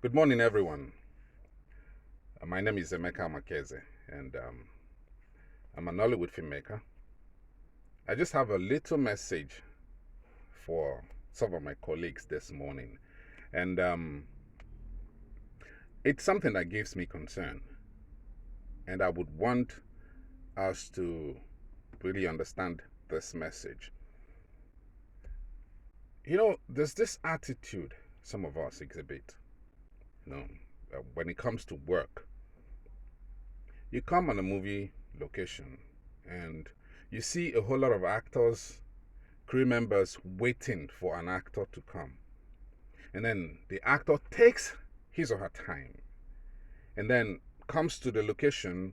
Good morning, everyone. My name is Emeka Makeze, and I'm a Nollywood filmmaker. I just have a little message for some of my colleagues this morning, and it's something that gives me concern, and I would want us to really understand this message. There's this attitude some of us exhibit, when it comes to work. You come on a movie location and you see a whole lot of actors, crew members waiting for an actor to come. And then the actor takes his or her time and then comes to the location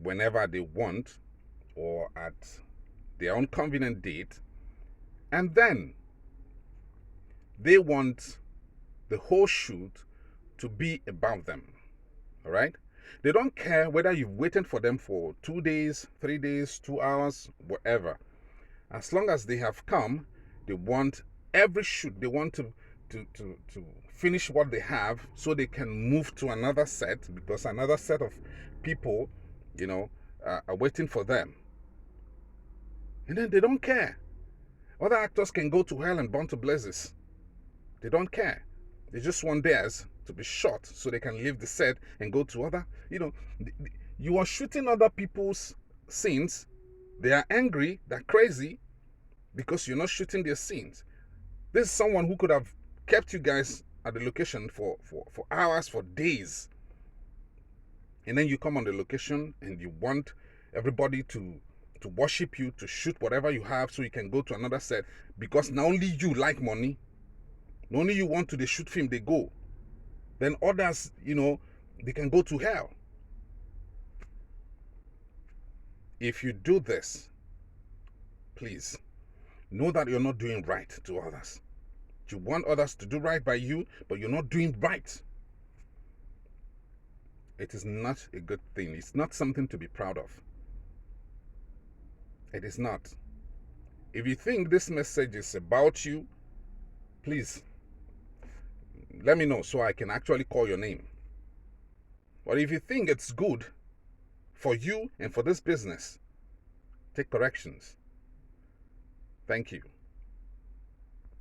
whenever they want or at their own convenient date. And then they want the whole shoot to be about them. All right? They don't care whether you've waited for them for 2 days, 3 days, 2 hours, whatever. As long as they have come, they want every shoot. They want to finish what they have so they can move to another set, because another set of people, are waiting for them. And then they don't care. Other actors can go to hell and burn to blazes. They don't care. They just want theirs to be shot so they can leave the set and go to other. You are shooting other people's scenes. They are angry, they're crazy because you're not shooting their scenes. This is someone who could have kept you guys at the location for hours, for days. And then you come on the location and you want everybody to worship you, to shoot whatever you have so you can go to another set, because not only you like money, not only you want to shoot film, they go. Then others, they can go to hell. If you do this, please know that you're not doing right to others. You want others to do right by you, but you're not doing right. It is not a good thing. It's not something to be proud of. It is not. If you think this message is about you, please let me know so I can actually call your name. But if you think it's good for you and for this business, take corrections. Thank you.